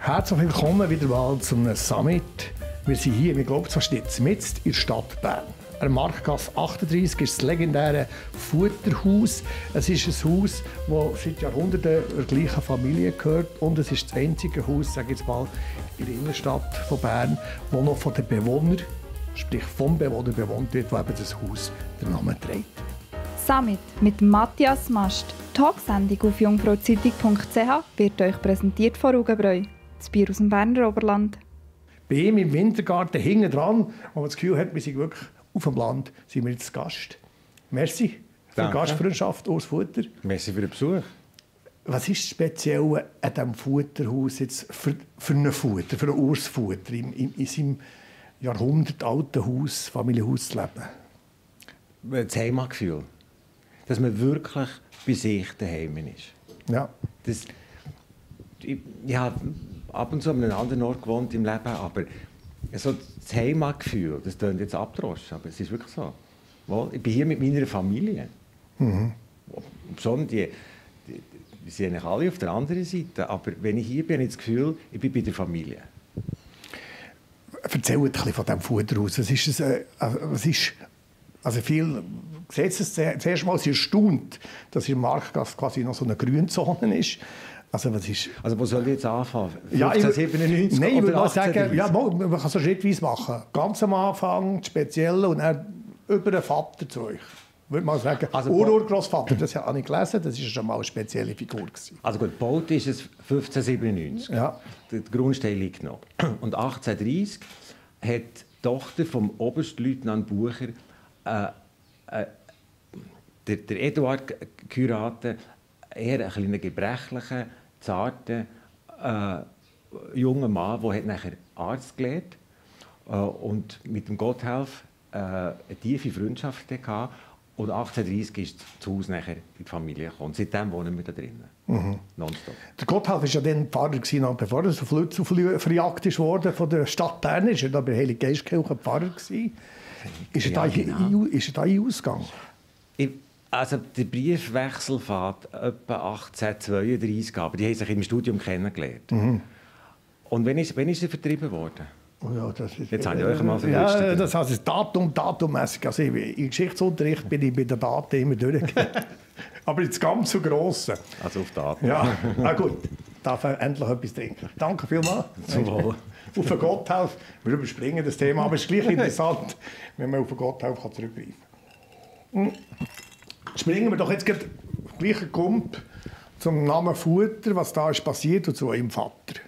Herzlich willkommen wieder mal zu einem Summit. Wir sind hier, ich glaube, fast jetzt mitten in der Stadt Bern. An der Marktgasse 38 ist das legendäre Futterhaus. Es ist ein Haus, das seit Jahrhunderten der gleichen Familie gehört. Und es ist das einzige Haus, sage ich jetzt mal, in der Innenstadt von Bern, das noch von den Bewohnern, sprich vom Bewohner bewohnt wird, wo eben das Haus den Namen trägt. Summit mit Matthias Mast. Die Talksendung auf jungfrauzeitung.ch wird euch präsentiert von Rugenbräu, das Bier aus dem Berner Oberland. Bei ihm im Wintergarten hinten dran, wo man das Gefühl hat, wir sind wirklich auf dem Land, sind wir jetzt Gast. Merci für die Gastfreundschaft, Urs Futter. Merci für den Besuch. Was ist speziell an diesem Futterhaus jetzt für einen Futter, für einen Urs Futter, in seinem jahrhundertalten Haus, Familienhaus zu leben? Das Heimatgefühl. Dass man wirklich bei sich daheim ist. Ja. Ich habe ab und zu an einem anderen Ort gewohnt im Leben, aber so das Heimatgefühl, das klingt jetzt abgedroschen, aber es ist wirklich so. Ich bin hier mit meiner Familie. Mhm. Die sind eigentlich alle auf der anderen Seite, aber wenn ich hier bin, habe ich das Gefühl, ich bin bei der Familie. Erzähl ein bisschen von diesem Futterhaus. Was ist also viel seht es zuerst mal, sie erstaunt, dass in der Marktgasse quasi noch so eine Grünzone ist. Also, wo soll ich jetzt anfangen? 1597 nein, ich würde mal sagen, 1830? ja, man kann so schrittweise machen. Ganz am Anfang, speziell, und dann über den Vater zu euch. Ich würde mal sagen, Urgroßvater, das habe ich gelesen, das war schon mal eine spezielle Figur. Also gut, gebaut ist es 1597. Ja. Der Grundstein liegt noch. Und 1830 hat die Tochter vom Oberstleutnant Bucher der Eduard geheiratet, eher ein kleiner gebrechlicher, zarter, junger Mann, der nachher Arzt gelernt und mit dem Gotthelf eine tiefe Freundschaft hatte. Und 1830 ist das Haus nachher in die Familie gekommen. Seitdem wohnen wir da drinnen. Mhm. Nonstop. Der Gotthelf war ja dann Pfarrer, bevor er so verjagt wurde von der Stadt Bern. War er da bei Heilige Geistkirche Pfarrer? Ist er da in Ausgang? Also der Briefwechsel fährt etwa 1832 an, aber die haben sich im Studium kennengelernt. Mhm. Und wann ist er vertrieben worden? Oh ja, das ist, jetzt habe ich euch mal verwischt. Ja, das heißt datummässig. Also im Geschichtsunterricht bin ich bei den Daten immer durchgegangen. Aber jetzt ganz so grossen. Also auf Daten. Ja, na gut. Darf er endlich etwas trinken. Danke vielmals. Zum Wohl. Auf den Gotthelf. Wir überspringen das Thema, aber es ist gleich interessant, wenn man auf den Gotthelf zurückgreifen kann. Springen wir doch jetzt gleich Kump zum Namen Futter, was da ist passiert und zu eurem Vater.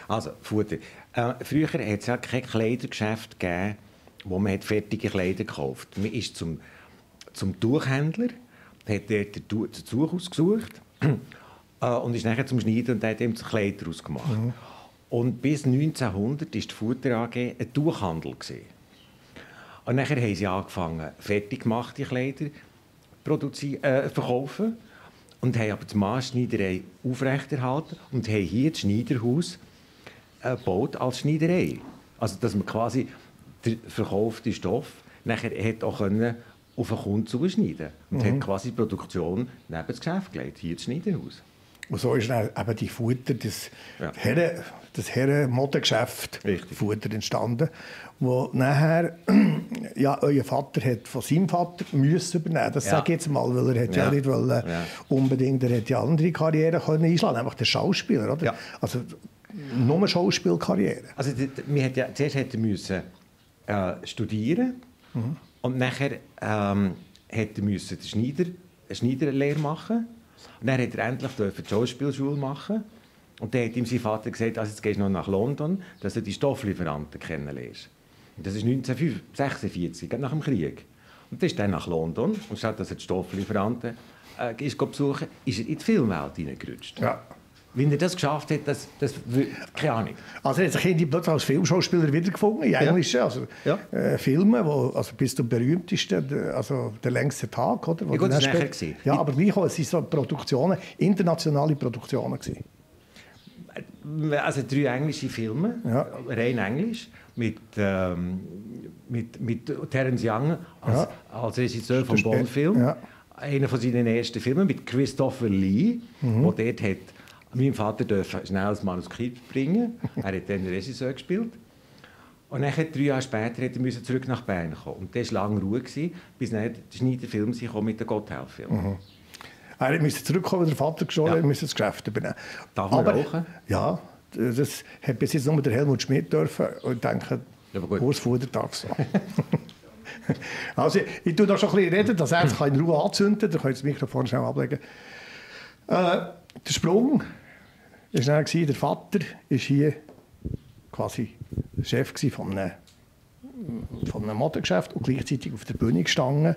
Also, Futter. Früher hat es ja kein Kleidergeschäft gegeben, wo man fertige Kleider gekauft hat. Man ist zum Tuchhändler, hat dort das Tuch ausgesucht und ist nachher zum Schneider und hat ihm das Kleid daraus gemacht. Mhm. Und bis 1900 war die Futter AG ein Tuchhandel. Und nachher haben sie angefangen, fertig gemachte Kleider verkaufen und haben aber die Maßschneiderei aufrechterhalten und haben hier das Schneiderhaus gebaut als Schneiderei. Also dass man quasi den verkauften Stoff nachher hat auch können auf einen Kunden zuschneiden und hat quasi die Produktion neben das Geschäft gelegt, hier das Schneiderhaus. Und so ist dann eben die Futter, das Herren-Modegeschäft Futter entstanden, wo nachher ja, euer Vater hat von seinem Vater müssen übernehmen. Das sage ich jetzt mal, weil er hat ja nicht unbedingt, er hat ja andere Karrieren können einschlagen, nämlich der Schauspieler, oder? Ja. Also nur eine Schauspielkarriere. Also zuerst hat er müssen studieren und nachher hat er müssen eine Schneiderlehre machen. Und dann durfte er endlich die Schauspielschule machen. Und dann hat ihm sein Vater gesagt, also jetzt gehst du noch nach London, dass du die Stofflieferanten kennenlernst. Und das ist 1946, nach dem Krieg. Und dann ist er nach London, und statt dass er die Stofflieferanten besuchen ist er in die Filmwelt hineingerutscht. Ja. Wie er das geschafft hat, das keine Ahnung. Also er hat sich plötzlich als Filmschauspieler wiedergefunden, in englischen Filmen, wo, also bis zum berühmtesten, also «Der längste Tag», oder? Ja gut, das war nachher. Ja, aber gleich auch, es waren so Produktionen, internationale Produktionen gewesen. Also 3 englische Filme, rein englisch, mit Terence Young als Regisseur vom Bond-Film. Ja. Einer von seinen ersten Filmen mit Christopher Lee, der dort hat Mein Vater durfte schnell ein Manuskript bringen. Er hat dann den Regisseur gespielt. Und dann, 3 Jahre später, musste er zurück nach Bern kommen. Und das war lange Ruhe, bis dann der Schneider-Film mit dem Gotthelf-Film. Er musste zurückkommen, weil der Vater gestorben ist, musste das Geschäft übernehmen. Darf man rauchen? Ja, das hat bis jetzt nur der Helmut Schmidt dürfen. Und ich denke, Urs Fuder darf so. Also, ich tue da schon ein bisschen reden, dass er sich in Ruhe anzünden kann. Da könnt ihr das Mikrofon schnell ablegen. Der Sprung war dann, der Vater war hier quasi Chef von einem Modegeschäft und gleichzeitig auf der Bühne gestanden.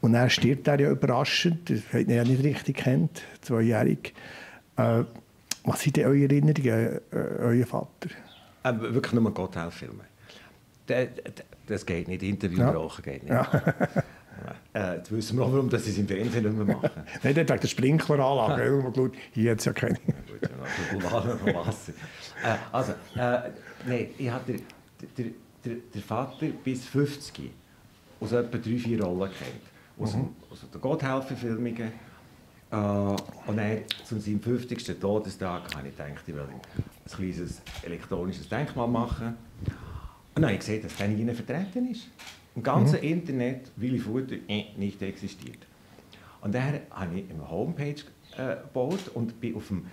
Und dann stirbt er ja überraschend, das habt ihr ja nicht richtig kennt, 2-jährig. Was sind denn eure Erinnerungen an euren Vater? Wirklich nur Gotthelf-Filme. Das geht nicht, Interviewrauchen geht nicht. Ja. Jetzt wissen wir auch, warum sie es im Fernsehen nicht mehr machen. Nein, der hat die Sprinkleranlage. Hier hat es ja keine. Gut, ja, Wasser. Nein, ich habe den Vater bis 50 aus etwa 3-4 Rollen kennt. Aus den Gotthelfer-Filmungen. Und dann zu seinem 50. Todestag habe ich gedacht, ich will ein kleines elektronisches Denkmal machen. Und dann habe ich gesehen, dass der nie vertreten ist. Im ganzen Internet Willy Fuder nicht existiert. Und dann habe ich eine Homepage gebaut und bin auf dem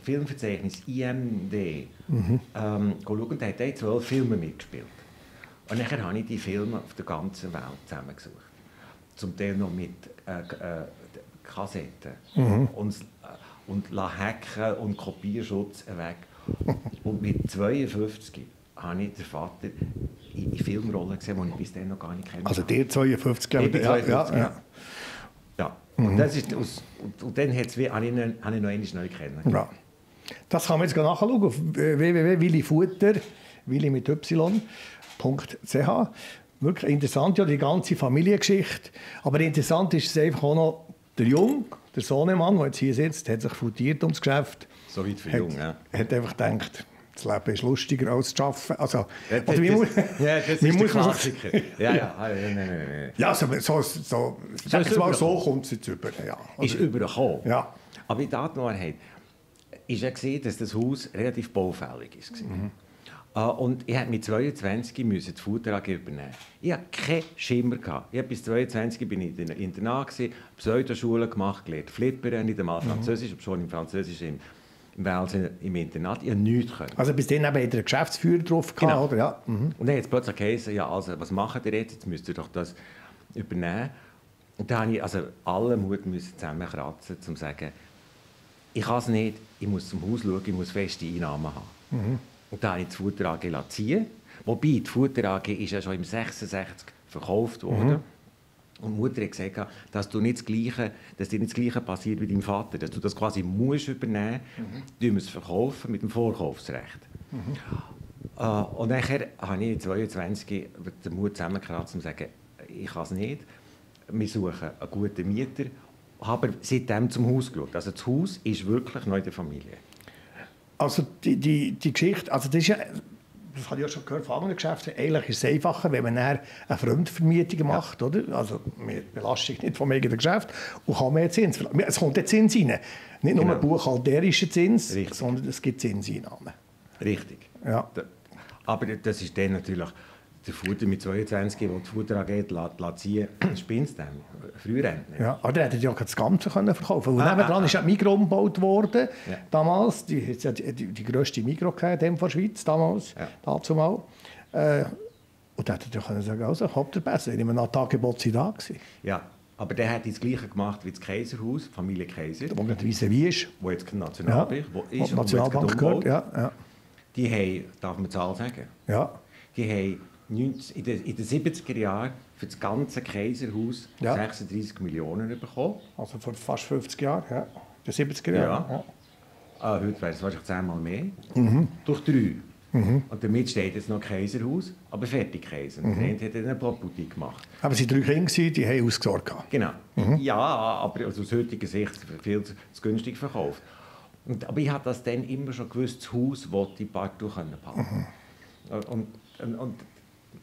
Filmverzeichnis IMD schauen, und da hat 12 Filme mitgespielt. Und dann habe ich die Filme auf der ganzen Welt zusammengesucht. Zum Teil noch mit Kassetten und hacken und Kopierschutz weg. Und mit 52 habe ich den Vater in Filmrollen gesehen, die ich bis dann noch gar nicht kannte. Also der 52 Jahre? Ja. Und dann habe ich noch einmal neu kennengelernt. Ja. Das kann man jetzt nachschauen auf www.willyfuder, Willy mit y.ch. Wirklich interessant, ja, die ganze Familiengeschichte. Aber interessant ist es einfach auch noch, der Jung, der Sohnemann, der jetzt hier sitzt, hat sich futiert ums Geschäft. So weit für Jung, ja. Hat einfach gedacht, das Leben ist lustiger als das Arbeiten. Also, das ist der Klassiker. Ja, so kommt es jetzt über. Ja. Ist übergekommen. Ja. Aber in der Wahrheit ist ja gesehen, dass das Haus relativ baufällig ist. Und ich musste mit 22 das Futter AG übernehmen. Ich hatte keinen Schimmer. Bis 22 bin ich in der Internat, Pseudoschule gemacht, gelernt Flippern, nicht einmal Französisch, aber schon im Französisch im Welsen im Internat. Ich konnte nichts. Also bis dann eben der Geschäftsführer drauf gehabt, genau. Oder? Ja. Und dann hat es plötzlich geheißen, ja, also, was macht ihr jetzt? Jetzt müsst ihr doch das übernehmen. Und dann musste ich alle Mut zusammenkratzen, um zu sagen, ich kann es nicht, ich muss zum Haus schauen, ich muss feste Einnahmen haben. Und dann habe ich das Futter AG ziehen. Wobei, die Futter AG ist ja schon im 66 verkauft worden. Und die Mutter hat gesagt, dass dir nicht das Gleiche passiert wie deinem Vater. Dass du das quasi musst übernehmen musst. Du musst es verkaufen mit dem Vorkaufsrecht. Und dann habe ich 22 den Mut zusammengekratzt und gesagt, ich kann es nicht. Wir suchen einen guten Mieter. Aber seitdem zum Haus geschaut. Also das Haus ist wirklich neu in der Familie. Also die Geschichte, also das ist ja, das habe ich ja schon gehört von anderen Geschäften, eigentlich ist es einfacher, wenn man eine Fremdvermietung macht, oder? Also mit Belastung nicht vom eigenen Geschäft und kann mehr Zins. Es kommt der Zins rein. Nicht nur ein buchhalterischer Zins, sondern es gibt Zinseinnahmen. Richtig. Ja. Aber das ist dann natürlich der Futter mit 22, der die Futter angeht, ziehen, spinnt dann. Frührentner. Ja, aber der hätte ja das Ganze verkaufen können. Und nebenan ist ja Migros umgebaut worden, damals. Die grösste Migros in der Schweiz, damals. Ja. Dazumal. Und der hätte ja können sagen, also, habt ihr besser. In einem Tagebuch sind da gewesen. Ja, aber der hat das Gleiche gemacht wie das Kaiserhaus, Familie Kaiser. Wo gerade vis-à-vis ist. Wo jetzt Nationalbank ist. Nationalbank gehört, ja. Die haben, darf man die Zahl sagen? Ja. Die haben in den 70er Jahren für das ganze Kaiserhaus 36 Millionen bekommen. Also vor fast 50 Jahren, ja. In den 70er Jahren. Ja. Heute wäre es wahrscheinlich 10-mal mehr. Durch 3. Und damit steht jetzt noch Kaiserhaus, aber fertig Kaiser. Und der hat eine Boutique gemacht. Aber es waren 3 Kinder, die haben ausgesorgt. Genau. Ja, aber aus heutiger Sicht viel zu günstig verkauft. Aber ich habe das dann immer schon gewusst, das Haus wollte ich partout behalten. Und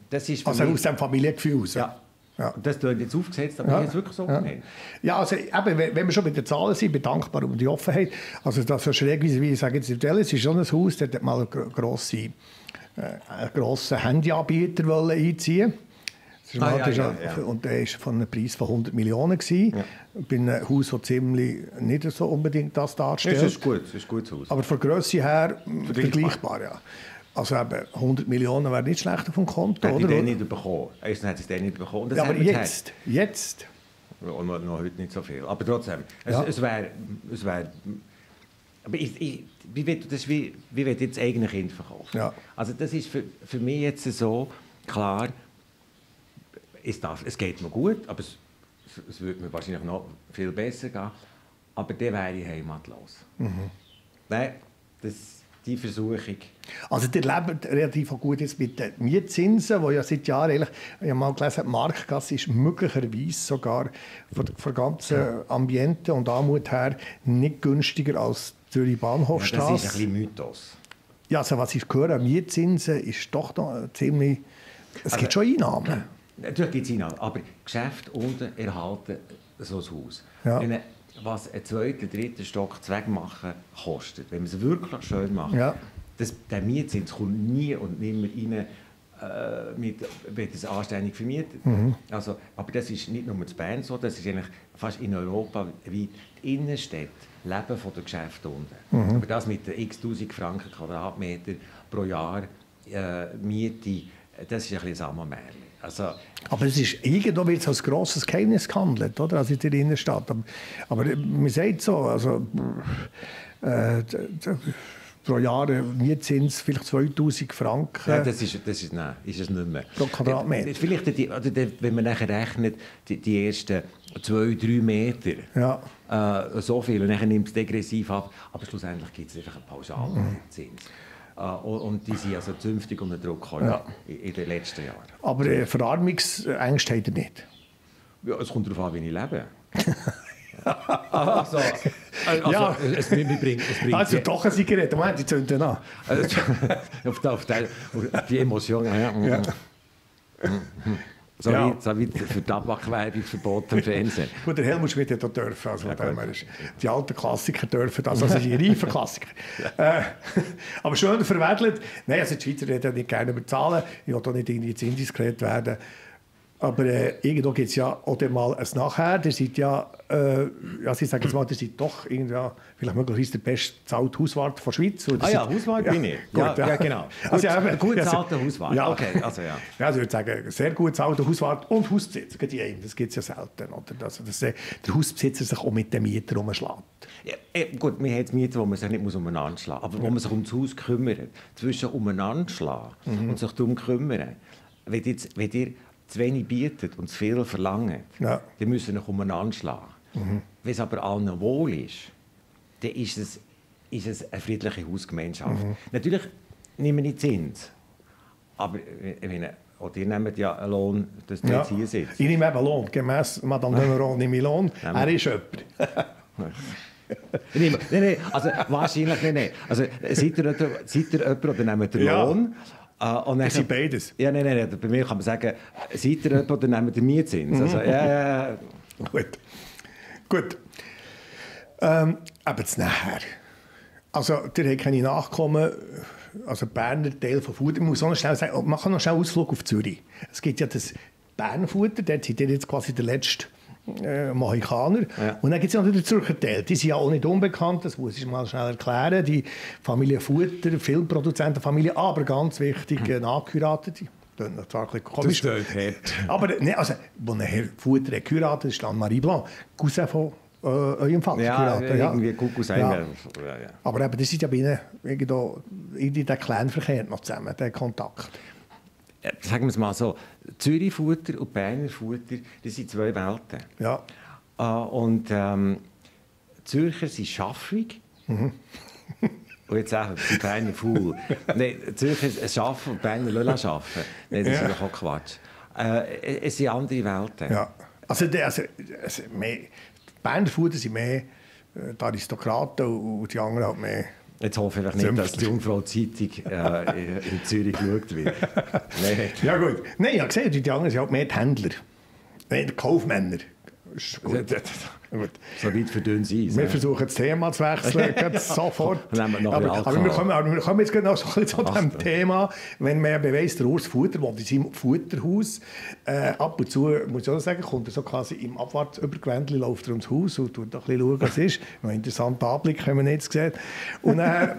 das ist also aus dem Familiengefühl raus. Ja. Ja. Und das klingt jetzt aufgesetzt, aber ich habe es wirklich so gemeint. Ja, also eben, wenn wir schon bei den Zahlen sind, bin dankbar um die Offenheit. Also das so schräg, wie ich sage jetzt, es ist schon ein Haus, da hat mal einen grossen Handyanbieter einziehen. Und der war von einem Preis von 100 Millionen. Ja. Bei einem Haus, das ziemlich nicht so unbedingt das darstellt. Ja, es ist gut, es ist ein gutes Haus. Aber von der Grösse her vergleichbar, ja. Also eben 100 Millionen wäre nicht schlecht auf dem Konto, oder? Hat den nicht bekommen. Erstens hat es den nicht bekommen. Das ja, aber jetzt. Ja, noch heute nicht so viel. Aber trotzdem, es wäre... Aber wie wird jetzt eigene Kind verkaufen? Ja. Also das ist für mich jetzt so klar, es geht mir gut, aber es würde mir wahrscheinlich noch viel besser gehen. Aber dann wäre ich heimatlos. Nein, die Versuchung. Also ihr lebt relativ gut jetzt mit den Mietzinsen, die ja seit Jahren, ich habe mal gelesen, die Marktgasse ist möglicherweise sogar von ganzen Ambiente und Anmut her nicht günstiger als Zürich Bahnhofstrasse. Ja, das ist ein bisschen Mythos. Ja, also was ich höre, Mietzinsen ist doch noch ziemlich... Es gibt schon Einnahmen. Natürlich gibt es Einnahmen, aber Geschäfte unten erhalten so ein Haus. Ja. Was ein zweiter, dritter Stock zu wegmachen kostet, wenn man es wirklich schön macht, der Mietzins kommt nie und nimmer rein, wird es anständig vermietet. Also, aber das ist nicht nur in Bern so, das ist eigentlich fast in Europa wie die Innenstädte leben von den Geschäften unten. Aber das mit den x-tausend Franken Quadratmeter pro Jahr Miete, das ist ein bisschen Sammelmärchen. Also, aber es ist irgendwo wird es als grosses Geheimnis gehandelt, oder? Also in der Innenstadt. Aber man sagt so, also pro Jahr Mietzins vielleicht 2000 Franken. Ja, das ist es nicht mehr. Pro Quadratmeter. Vielleicht, wenn man nachher rechnet, die ersten 2-3 Meter, so viel, und dann nimmt es degressiv ab. Aber schlussendlich gibt es einfach einen Pauschalzins. Und die sind also zünftig unter Druck in den letzten Jahren. Aber Verarmungsängste hat er nicht? Ja, es kommt darauf an, wie ich lebe. Es bringt also doch eine Zigarette, Moment, die zünden an. auf die Emotion, ja. So wie für Tabakwerbung verboten im Fernsehen. Gut, der Helmut Schmidt hat das dürfen. Also die alten Klassiker dürfen das, also die reifen Klassiker. Aber schön verwedelt. Nein, also die Schweizer reden nicht gerne über Zahlen. Ich will da nicht irgendwie zu indiskret werden. Aber irgendwo gibt es ja auch mal ein Nachher. Ihr seid ja, Sie sagen jetzt mal, ihr seid doch vielleicht möglicherweise der bestbezahlte Hauswart der Schweiz. Hauswart bin ich. Ja, genau. Gut bezahlter Hauswart. Ja. Okay, also ja. Ja, also ich würde sagen, sehr gut bezahlter Hauswart und Hausbesitzer. Das gibt es ja selten. Oder? Also, dass der Hausbesitzer sich auch mit den Mietern umschlägt. Ja, gut, wir haben Mieter, wo man sich nicht umeinander schlagen muss, aber wo man sich um das Haus kümmert. Zwischen umeinander schlagen und sich darum kümmern. Wenn ihr zu wenig bietet und zu viel verlangt, dann müssen wir umeinander schlagen. Wenn es aber allen wohl ist, dann ist es eine friedliche Hausgemeinschaft. Natürlich nehmen wir nicht Zins, aber auch ihr nehmt ja einen Lohn, dass ihr jetzt hier sitzt. Ich nehme eben Lohn, gemäss Madame de Meuron nehme ich Lohn. Er ist jemand. Nein, also wahrscheinlich nicht. Also, seid ihr jemand oder nehmt ihr Lohn? Und dann, sind beides. Ja, nein. Bei mir kann man sagen, seid ihr jemand oder nehmt ihr Mietzins? Also, ja. Gut. Aber jetzt nachher. Also, ihr habt keine Nachkommen. Also, Berner Teil von Futter. Ich muss auch noch schnell sagen, man kann noch schnell Ausflug auf Zürich. Es gibt ja das Berner Futter, dort seid ihr jetzt quasi der letzte Mohikaner. Ja. Und dann gibt es ja noch den Zürcher Teil. Die sind ja auch nicht unbekannt, das muss ich mal schnell erklären. Die Familie Futter, Filmproduzentenfamilie, aber ganz wichtig, nachgeheiratet. Das ist zwar ein bisschen komisch. Das ist hart. Aber ne, also, als Herr Futter geheiratet ist, dann Marie Blanc, Cousin von eurem Vater. Ja, irgendwie Cousin. Ja. Aber eben, das ist ja bei Ihnen irgendwie der Clanverkehr noch zusammen, der Kontakt. Sagen wir es mal so, Zürich-Futter und Berner Futter, das sind zwei Welten. Ja. Und Zürcher sind schaffig. Und jetzt sagen sie Berner faul. Nein, Zürcher schaffen und Berner lassen arbeiten. Nein, das ist ja auch Quatsch. Es sind andere Welten. Ja. Also die Berner Futter sind mehr die Aristokraten und die anderen halt mehr... Jetzt hoffe ich nicht, dass die Jungfrau-Zeitung in Zürich geschaut wird. Nein. Ja gut. Nein, ich habe gesehen, die anderen sind halt mehr die Händler. Nein, Kaufmänner. Ist gut. Gut. So weit für dünnes Eis. Wir versuchen das Thema zu wechseln, sofort. Aber wir kommen jetzt noch so ein bisschen zu diesem Thema, wenn man beweist, der Urs Futter wohnt in seinem Futterhaus. Ab und zu, muss ich auch sagen, kommt er so quasi im Abfahrtsübergewändchen, läuft er ums Haus und tut ein bisschen schauen, was ist. Noch ein interessanter Anblick, wenn man jetzt sieht. Und aber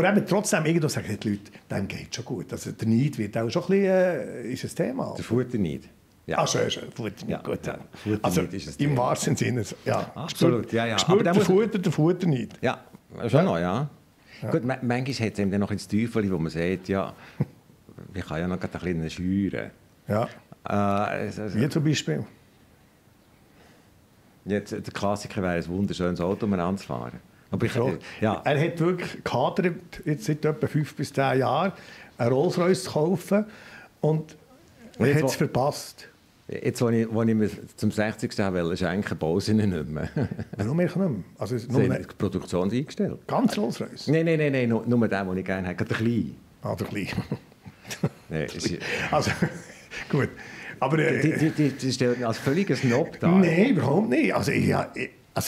eben trotzdem, irgendwo sagen die Leute, dem geht schon gut. Also der Neid wird auch schon ein bisschen, ist ein Thema. Der Futterneid. Ja. Ach, schön. Futterneid, ja, gut. Ja. Also ist im wahrsten Sinne, ja. Absolut, ja. Spürt der Futterneid. Ja, schon noch, ja. Gut, manchmal hat es eben dann noch ins Teufel, wo man sagt, ja, ich kann ja noch ein bisschen scheuren. Ja. Wie zum Beispiel? Jetzt, der Klassiker wäre ein wunderschönes Auto, um anzufahren. Aber Er hat wirklich gehadert, jetzt seit etwa 5 bis 10 Jahren, einen Rolls-Royce zu kaufen und hat es verpasst. Jetzt, als ich mir zum 60. schenken baue ich ihn nicht mehr. Warum ich nicht mehr? Also, Sie haben die Produktion eingestellt. Ganz Rolls-Royce? Nein, nur den, den ich gerne habe. Der Kleine. Ah, der Kleine. Nee, also, gut. Aber, die stellen als völliges Snob dar. Nein, überhaupt nicht. Also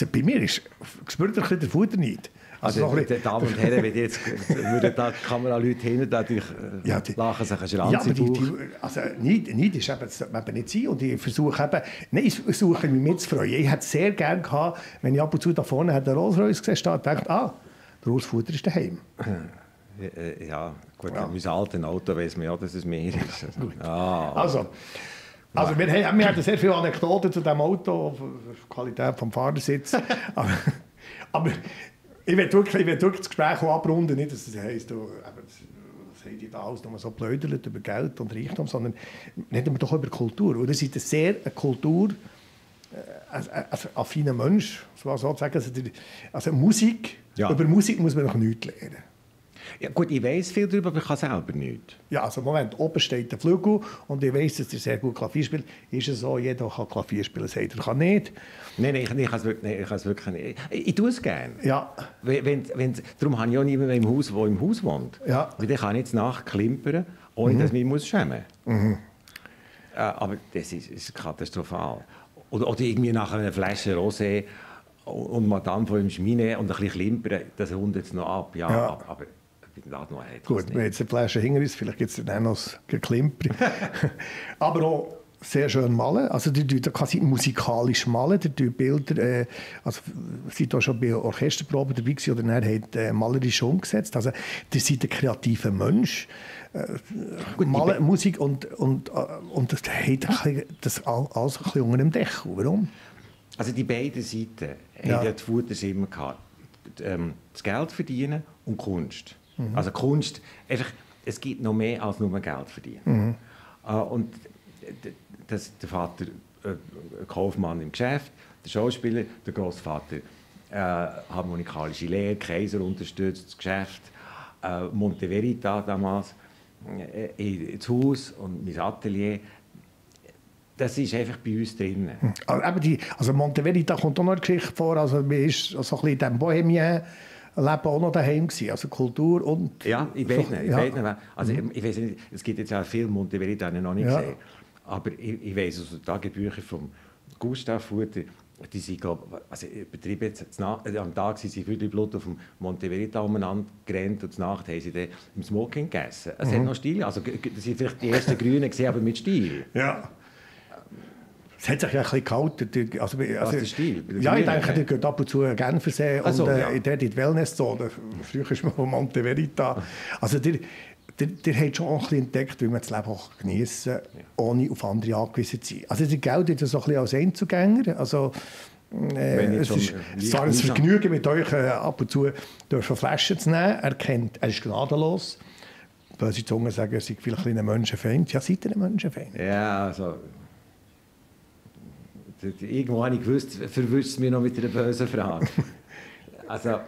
bei mir ist, spürt ihr der Futterneid. Also die Damen und Herren, wenn jetzt würden da die Kameraleute hinten natürlich lachen sich einen Schranz in den Bauch. Also Neid ist eben nicht sein. Und ich versuche eben, nein, ich versuche mich mitzufreuen. Ich hätte es sehr gerne gehabt, wenn ich ab und zu da vorne einen Rolls-Royce gesehen habe, dachte, der Urs Futter ist daheim. Ja, gut, ja. Mein altes Auto weiss man ja, dass es mehr ist. Also wir hatten sehr viele Anekdoten zu diesem Auto, die Qualität des Fahrersitz. aber ich will wirklich das Gespräch auch abrunden, nicht, dass es heisst, was haben die da alles nur so blödelt über Geld und Reichtum, sondern reden wir doch über Kultur. Und das ist eine sehr Kultur, affiner Mensch, sozusagen. Also Musik, über Musik muss man noch nichts lernen. Ja, gut, ich weiss viel darüber, aber ich kann selber nichts. Ja, also Moment, oben steht der Flügel und ich weiss, dass er sehr gut Klavier spielt. Ist es so, jeder kann Klavier spielen, sagt er kann nicht? Nein, ich kann es wirklich nicht. Ich tue es gerne. Ja. Darum habe ich auch niemanden im Haus, der im Haus wohnt. Ja. Weil ich kann jetzt nachklimpern, ohne dass ich mich schämen muss. Aber das ist katastrophal. Oder irgendwie nach einer Flasche Rosé und Madame von ihm Schmine und ein bisschen klimpern, das rundet es noch ab. Ja. Aber gut, wir haben jetzt eine Flasche hinter uns, vielleicht gibt es dann auch noch das Geklimper. Aber auch sehr schön malen. Also die quasi musikalisch malen, die Bilder, also sind auch schon bei Orchesterproben dabei gewesen, oder er hat malerisch umgesetzt. Also ihr seid ein kreativer Mensch. Malen, Musik und das hat das alles ein bisschen unter dem Deckel. Warum? Also die beiden Seiten haben die Futter immer gehabt. Das Geld verdienen und Kunst. Also Kunst, einfach, es gibt noch mehr als nur Geld verdienen. Und der Vater, Kaufmann im Geschäft, der Schauspieler, der Großvater, harmonikalische Lehre, Kaiser unterstützt das Geschäft, Monte Verita damals, das Haus und mein Atelier. Das ist einfach bei uns drin. Also Monte Verita kommt auch noch eine Geschichte vor, also man ist so ein bisschen in diesem Bohemien Leben auch noch daheim gewesen, also Kultur und... Ja, ich weiß nicht. Also ich weiß nicht, es gibt jetzt auch viele Monte Verita, die ich noch nicht gesehen. Aber ich weiss aus den Tagebüchern von Gustav Futter, die sind, also übertrieben jetzt, am Tag sind sie viel Blut auf dem Monte Verita umeinander gerannt und zur Nacht haben sie dann im Smoking gegessen. Es hat noch Stil, also das sind vielleicht die ersten Grünen gesehen, aber mit Stil. Ja. Es hat sich ja ein bisschen gehalten. Also der Stil? Ja, ich denke, der geht ab und zu gerne versehen und in die Wellnesszone. Früher ist man von Monte Verita. Also der hat schon auch ein bisschen entdeckt, wie man das Leben auch geniessen kann, ohne auf andere angewiesen zu sein. Also der Geld ist so ein bisschen als Einzugänger. Also, es ist zwar ein Vergnügen, mit euch ab und zu Flaschen zu nehmen. Er ist gnadenlos. Böse Zungen sagen, er sei vielleicht ein Menschenfeind. Ja, seid ihr ein Menschenfeind? Ja, also... Irgendwo habe ich gewusst, verwünscht es mir noch mit einer bösen Frage. Also,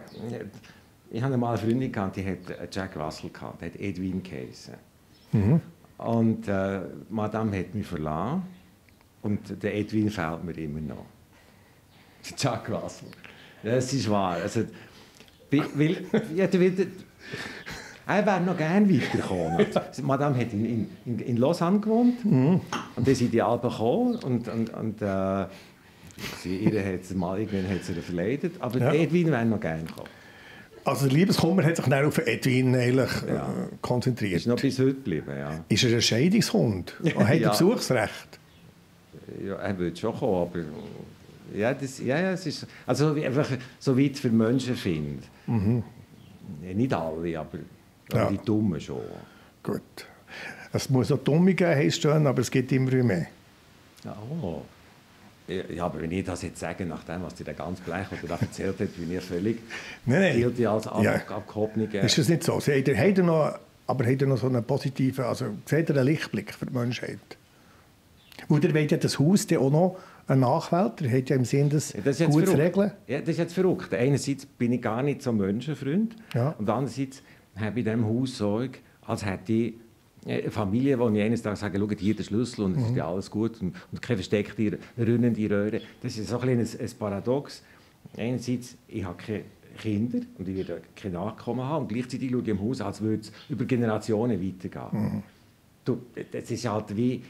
ich hatte mal eine Freundin gehabt, die hat Jack Russell gehabt, die hat Edwin geheißen. Und Madame hat mich verlassen und der Edwin fehlt mir immer noch. Jack Russell. Das ist wahr. Also, weil, Er wäre noch gerne weitergekommen. Madame hat in Lausanne gewohnt. Und dann sind die Alben gekommen. Und ihr hat sie mal irgendwann verleidet. Aber Edwin wäre noch gerne gekommen. Also der Liebeskummer hat sich dann auf Edwin eigentlich, konzentriert. Ist noch bis heute geblieben, ja. Ist er ein Scheidungshund? Und hat er Besuchsrecht? Ja, er würde schon kommen, aber... es ist... Also einfach so weit für Menschen findet. Nicht alle, aber die Dummen schon. Gut. Es muss noch Dumme geben, heisst schon, aber es gibt immer mehr. Oh. Ja, aber wenn ich das jetzt sage, nach dem, was dir der ganz Blech oder erzählt hat, bin ich völlig guilty als abgehobener. Ist das nicht so? Habt ihr noch so einen positiven, also seht ihr einen Lichtblick für die Menschheit? Und ihr wollt ja das Haus auch noch einen Nachwelt, ihr habt ja im Sinn, das gut zu regeln. Ja, das ist jetzt verrückt. Einerseits bin ich gar nicht so Menschenfreund und andererseits habe ich in diesem Haus Sorge, als hätte ich eine Familie, wo ich eines Tages sage, schaut, hier der Schlüssel und es ist ja alles gut und keine versteckte, rinnende Röhre. Das ist so ein Paradox. Einerseits, ich habe keine Kinder und ich werde keine Nachkommen haben und gleichzeitig schaue ich im Haus, als würde es über Generationen weitergehen. Das ist halt wie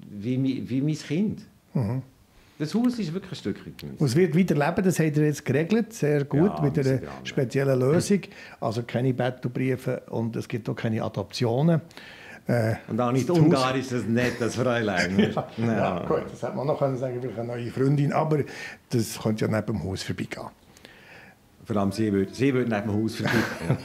mein Kind. Das Haus ist wirklich ein Stückchen Gemüse. Und es wird weiterleben, das habt ihr jetzt geregelt, sehr gut, mit einer speziellen Lösung. Also keine Bettelbriefe und es gibt auch keine Adoptionen. Und auch nicht Ungarisch, das ist nett, das Fräulein. Ja, gut, das hätte man noch sagen können, vielleicht eine neue Freundin, aber das könnte ja neben dem Haus vorbeigehen. Vor allem sie würde neben dem Haus vorbeigehen.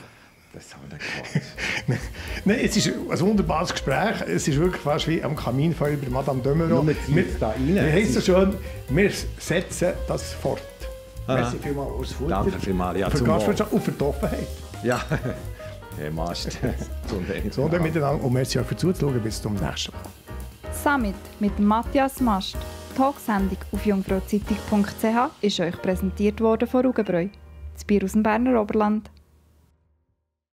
Das ist aber nicht Nein, es ist ein wunderbares Gespräch. Es ist wirklich fast wie am Kaminfeuer bei Madame de Meuron. Wir heißt so schön, wir setzen das fort. Merci vielmals fürs Futter. Danke vielmals. Ja, für Gastwirtschaft und für die Offenheit. Ja, hey, Mast. Gesundheit miteinander und merci auch für Zuzuschauen. Bis zum nächsten Mal. Summit mit Matthias Mast. Die Talksendung auf jungfrauzeitung.ch ist euch präsentiert worden von Rugenbräu. Das Bier aus dem Berner Oberland.